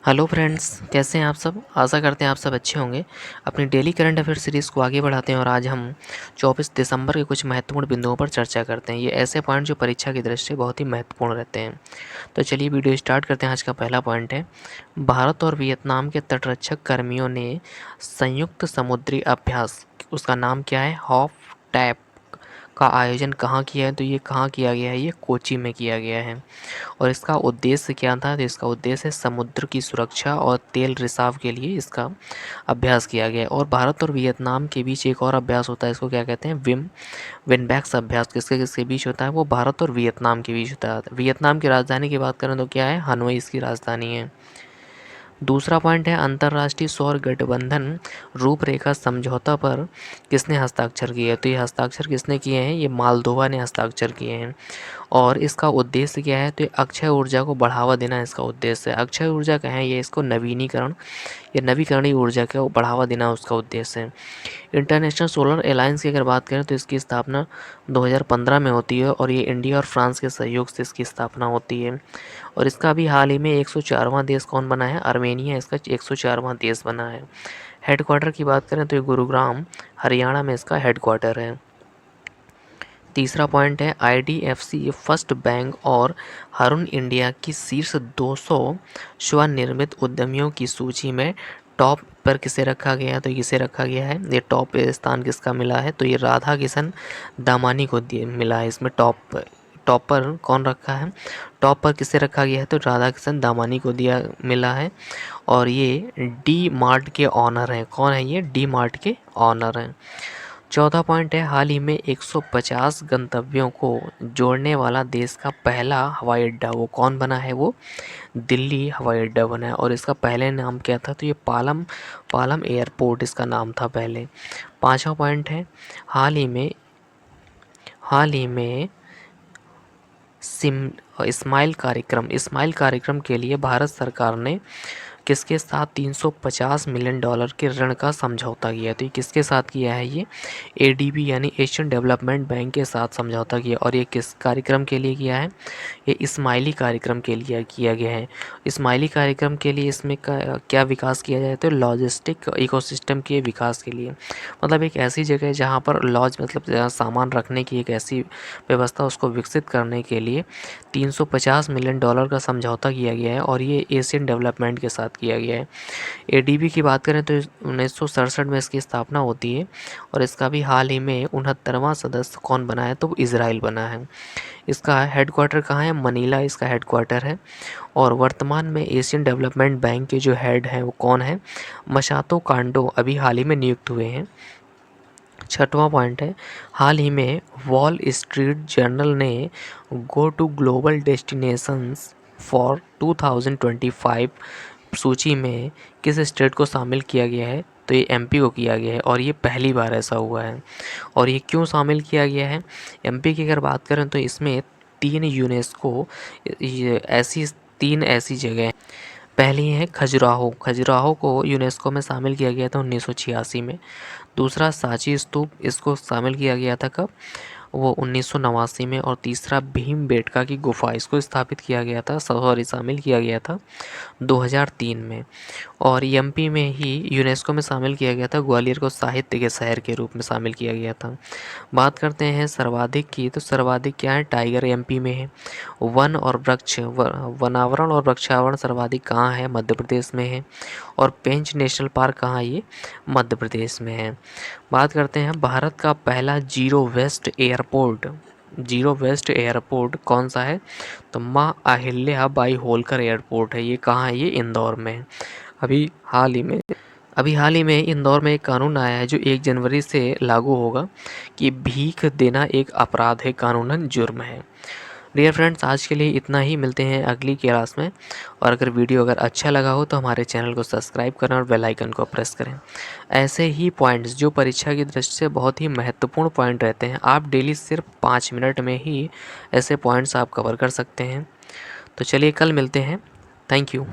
Hello friends, कैसे हैं आप सब। आशा करते हैं आप सब अच्छे होंगे। अपनी डेली करंट अफेयर सीरीज़ को आगे बढ़ाते हैं और आज हम 24 दिसंबर के कुछ महत्वपूर्ण बिंदुओं पर चर्चा करते हैं। ये ऐसे पॉइंट जो परीक्षा की दृष्टि से बहुत ही महत्वपूर्ण रहते हैं। तो चलिए वीडियो स्टार्ट करते हैं। आज का पहला पॉइंट है, भारत और वियतनाम के तटरक्षक कर्मियों ने संयुक्त समुद्री अभ्यास, उसका नाम क्या है, हॉफ टैप का आयोजन कहाँ किया है। तो ये कहाँ किया गया है, ये कोची में किया गया है। और इसका उद्देश्य क्या था, तो इसका उद्देश्य समुद्र की सुरक्षा और तेल रिसाव के लिए इसका अभ्यास किया गया है। और भारत और वियतनाम के बीच एक और अभ्यास होता है, इसको क्या कहते हैं, विनबैक्स अभ्यास। किसके किसके बीच होता है, वो भारत और वियतनाम के बीच होता है। वियतनाम की राजधानी की बात करें तो क्या है, हनोई इसकी राजधानी है। दूसरा पॉइंट है, अंतर्राष्ट्रीय सौर गठबंधन रूपरेखा समझौता पर किसने हस्ताक्षर किए हैं। तो ये हस्ताक्षर किसने किए हैं, ये मालदोवा ने हस्ताक्षर किए हैं। और इसका उद्देश्य क्या है, तो ये अक्षय ऊर्जा को बढ़ावा देना इसका उद्देश्य है। अक्षय ऊर्जा कहें, ये इसको नवीनीकरण या नवीकरणीय ऊर्जा को बढ़ावा देना उसका उद्देश्य है। इंटरनेशनल सोलर अलायंस की अगर बात करें तो इसकी स्थापना 2015 में होती है और ये इंडिया और फ्रांस के सहयोग से इसकी स्थापना होती है। और इसका भी हाल ही में 104वां देश कौन बना है, आर्मेनिया इसका 104वां देश बना है। हेडक्वार्टर की बात करें तो ये गुरुग्राम हरियाणा में इसका हेडक्वार्टर है। तीसरा पॉइंट है, आईडीएफसी फर्स्ट बैंक और ह्यूरन इंडिया की शीर्ष 200 स्वनिर्मित उद्यमियों की सूची में टॉप पर किसे रखा गया है। तो किसे रखा गया है, ये टॉप स्थान किसका मिला है, तो ये राधा किशन दामानी को मिला है। इसमें टॉप पर कौन रखा है, टॉप पर किसे रखा गया है, तो राधा किशन दामानी को मिला है। और ये डी मार्ट के ऑनर हैं। कौन है ये, डी मार्ट के ऑनर हैं। चौथा पॉइंट है, हाल ही में 150 गंतव्यों को जोड़ने वाला देश का पहला हवाई अड्डा वो कौन बना है, वो दिल्ली हवाई अड्डा बना है। और इसका पहले नाम क्या था, तो ये पालम पालम एयरपोर्ट इसका नाम था पहले। पांचवा पॉइंट है, हाल ही में सिम इस्माइल कार्यक्रम के लिए भारत सरकार ने किसके साथ $350 मिलियन के ऋण का समझौता किया। तो ये किसके साथ किया है, ये एडीबी यानी एशियन डेवलपमेंट बैंक के साथ समझौता किया। और ये किस कार्यक्रम के लिए किया है, ये इस्माइली कार्यक्रम के लिए किया गया है। इस्माइली कार्यक्रम के लिए इसमें क्या विकास किया जाए, तो लॉजिस्टिक इकोसिस्टम के विकास के लिए। मतलब एक ऐसी जगह जहाँ पर लॉज मतलब जहाँ सामान रखने की एक ऐसी व्यवस्था, उसको विकसित करने के लिए $350 मिलियन का समझौता किया गया है। और ये एशियन डेवलपमेंट के साथ किया गया है। एडीबी की बात करें तो 1967 में इसकी स्थापना होती है। और इसका भी हाल ही में 69वां सदस्य कौन बना है, तो इजराइल बना है। इसका हेडक्वार्टर कहाँ है, मनीला इसका हेडक्वार्टर है। और वर्तमान में एशियन डेवलपमेंट बैंक के जो हेड हैं वो कौन है, मसातो कांडो अभी हाल ही में नियुक्त हुए हैं। छठवां पॉइंट है, हाल ही में वॉल स्ट्रीट जर्नल ने go to global destinations for 2025 सूची में किस स्टेट को शामिल किया गया है, तो ये एमपी को किया गया है। और ये पहली बार ऐसा हुआ है। और ये क्यों शामिल किया गया है, एमपी की अगर बात करें तो इसमें तीन ऐसी जगह, पहली है खजुराहो को यूनेस्को में शामिल किया गया था 1986 में। दूसरा सांची स्तूप, इसको शामिल किया गया था कब, वो 1989 में। और तीसरा भीमबेटका की गुफा, इसको स्थापित किया गया था, शामिल किया गया था 2003 में। और एमपी में ही यूनेस्को में शामिल किया गया था, ग्वालियर को साहित्य के शहर के रूप में शामिल किया गया था। बात करते हैं सर्वाधिक की, तो सर्वाधिक क्या है, टाइगर एमपी में है। वनावरण और वृक्षावरण सर्वाधिक कहाँ है, मध्य प्रदेश में है। और पेंच नेशनल पार्क कहाँ है, ये मध्य प्रदेश में है। बात करते हैं भारत का पहला जीरो वेस्ट एयरपोर्ट कौन सा है, तो माँ अहिल्या बाई होलकर एयरपोर्ट है। ये कहाँ है, ये इंदौर में है। अभी हाल ही में इंदौर में एक कानून आया है जो 1 जनवरी से लागू होगा कि भीख देना एक अपराध है, कानूनन जुर्म है। डियर फ्रेंड्स, आज के लिए इतना ही, मिलते हैं अगली क्लास में। और अगर वीडियो अगर अच्छा लगा हो तो हमारे चैनल को सब्सक्राइब करें और बेल आइकन को प्रेस करें। ऐसे ही पॉइंट्स जो परीक्षा की दृष्टि से बहुत ही महत्वपूर्ण पॉइंट रहते हैं, आप डेली सिर्फ 5 मिनट में ही ऐसे पॉइंट्स आप कवर कर सकते हैं। तो चलिए कल मिलते हैं। Thank you.